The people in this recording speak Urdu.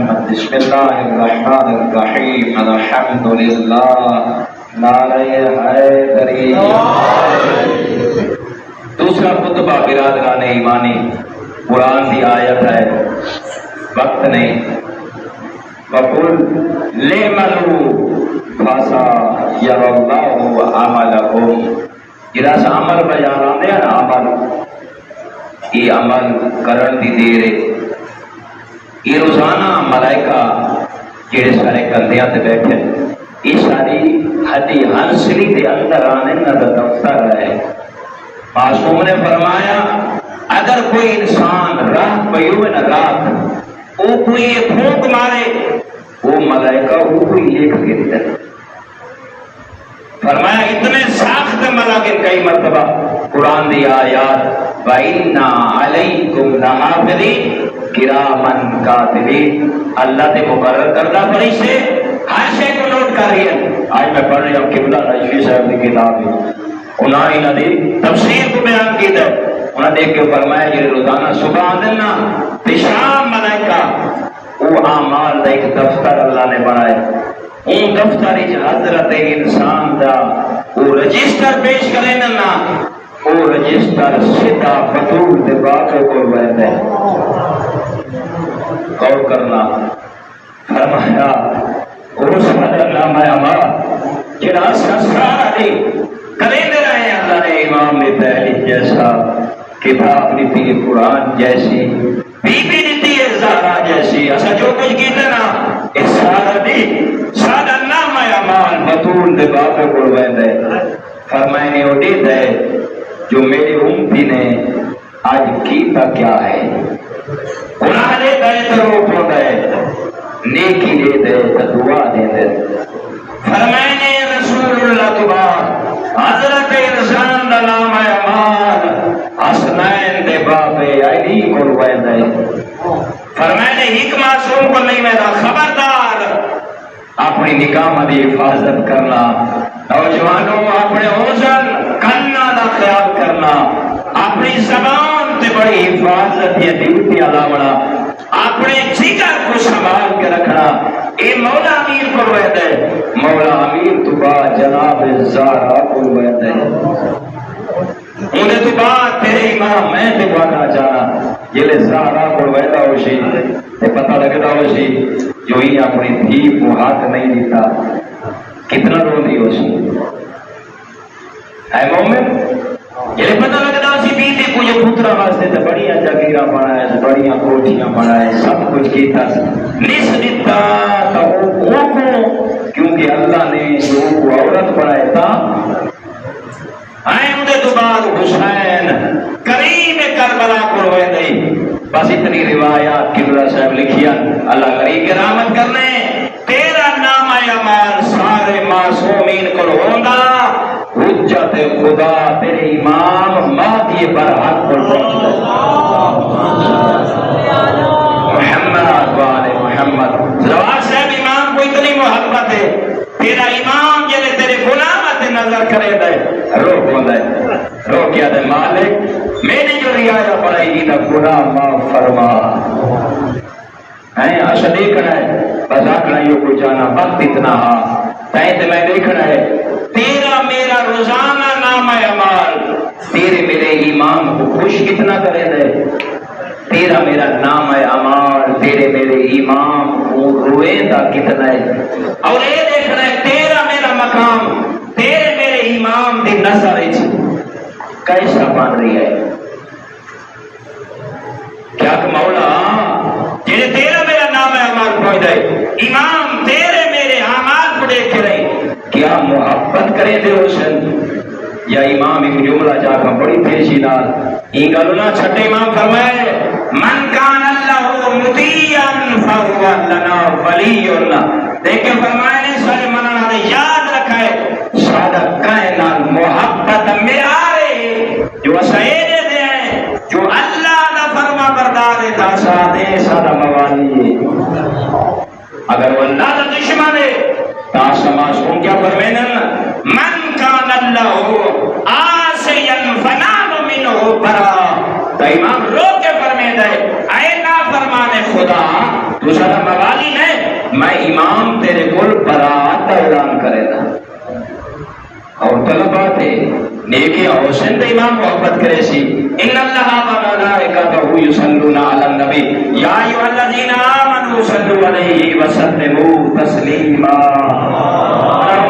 محمد. بسم اللہ الرحمن الرحیم. الحمد للہ. نعرہ حیدری. دوسرا خطبہ برادران ایمانی. قرآن کی آیت ہے، وقت نہیں. وَقُلْ لِعْمَلُوا فَسَيَرَى اللَّهُ عَمَلَكُمْ. جڑا سا عمل بیان آندے ہیں نا، عمل یہ عمل کرن دی دیر ہے. یہ روزانہ ملائکہ جڑے سارے کندیاں تے بیٹھے یہ ساری ہڈی ہنسلی دے اندر آنے نہ دفتر ہے. معصوم نے فرمایا اگر کوئی انسان رات پیوے نہ رات وہ کوئی پھونک مارے وہ ملائکہ وہ کوئی لکھ دیتا ہے. فرمایا اتنے ساخت ملائکہ کئی مرتبہ قرآن دی آیات وَإِنَّا عَلَيْكُمْ لَحَافِظِينَ کِرَامًا کاتبین اللہ نے مقرر کردہ فرشتے ہر شے کو نوٹ کر رہی ہے. آج میں پڑھ رہا ہوں قبلہ نجفی صاحب کی کتاب ہے، انہوں نے تفسیر کو بیان کی ہے. انہوں نے دیکھ کے فرمایا جی روزانہ صبح آدھنا شام ملائکہ وہ اعمال کا ایک دفتر اللہ نے بنائے. ان دفتر حضرت انسان دا وہ رجسٹر پیش کرے نا وہ رجسٹر سیدھا بطول دے باقی کو بیٹھتا ہے. غور کرنا. فرمایا اور سارا نام ہے اعمال جڑا سارا نہیں کرے دے رہے ہیں. اللہ نے امام نے تحریر جیسا کتاب دیتی ہے، قرآن جیسی بی بی دیتی ہے، زہرا جیسی. ایسا جو کچھ کیتے نا اس سارا نہیں سارا نام ہے اعمال بطول دے باقی کو بیٹھتا ہے. فرمائے نے وہ دیتا ہے جو میری امتی نے آج کیتا کیا ہے. گناہ دے دے تو روک ہو دے، نیکی دے دے تو دعا دے دے. فرمائے نے رسول اللہ تو بعد حضرت انسان دا نام ہے اعمال حسنین دے بابے علی کو روئے دے. فرمائے نے ایک معصوم کو نہیں میرا خبردار اپنی نکاح دی حفاظت کرنا. نوجوانوں اپنے حوصل کرنا دا خیال کرنا، اپنی زبان تے بڑی حفاظت یا ڈیوٹی علاوہ اپنے جگر کو سنبھال کے رکھنا. اے مولا امیر کو روایت ہے، مولا امیر تو بعد جناب زہرا کو روایت ہے. انہیں تو بعد تیرے امام میں تے بڑھنا چاہنا یہ زہرا کو روایت ہو سی پتہ لگتا ہو سی جو ہی اپنی دھی کو ہاتھ نہیں دیتا کتنا رو دی ہو سی. اے مومن یہ پتہ لگتا سی بیٹی کو یہ پترا واسطے تے بڑیاں جاگیراں بنائے، بڑیاں کوٹھیاں بنائے، سب کچھ کیتا نس دیتا تو وہ کو کیونکہ اللہ نے جو کو عورت بنائے تھا. آئے تو بعد حسین کریم کربلا کو روئے نہیں. بس اتنی روایات قبلہ صاحب لکھیا اللہ کریم کی رحمت کرنے. تیرا نام اعمال سارے معصومین کو ہوندا حجت خدا تیرے امام مہدی برحق پر پہنچتا محمد والے محمد. زوال صاحب امام کو اتنی محبت ہے تیرا امام جلے تیرے گناہ نظر کرے دے روک ہوندے روک کیا دے مالک میری جو رعایا پڑھائی گی نا گناہ معاف فرما. اچھا دیکھنا ہے بس آکھنا یہ کوئی جانا وقت اتنا ہاں تے میں دیکھنا ہے تیرا میرا روزانہ نام اعمال تیرے میرے امام کو خوش کتنا کرے دے. تیرا میرا نام اعمال تیرے میرے امام کو روئے دا کتنا ہے. اور یہ دیکھنا ہے تیرا میرا مقام تیرے میرے امام دی نظر کیسا بن رہی ہے. کیا کہ مولا جنہیں تیرا میرا نام اعمال پہنچ جائے امام تیرے میرے اعمال کو دیکھ کے رہے کیا محبت کرے دے حسن. یا امام ایک جملہ جا کر بڑی تیزی نال این گلنا چھٹے امام فرمائے من کان اللہ مطیعا فهو لنا ولی. دیکھ کے فرمائے سارے منانا نے یاد رکھا ہے سادہ کائنات محبت میارے جو سہیرے دے ہیں جو اللہ نہ فرما بردار دا سادے سادہ موالی. اگر وہ اللہ دا دشمن ہے تاسما سن کیا فرمائن من کان اللہ آسیا فنام منہ برا. تو امام رو کے فرمائے دے اے نا فرمان خدا تو سادہ موالی میں امام تیرے کو برات کا اعلان کرے گا اور طلبا تھے نیکی حسن تے امام محبت کرے سی ان اللہ و ملائکتہ یصلون علی النبی یا ایھا الذین آمنوا صلوا علیہ وسلموا تسلیما.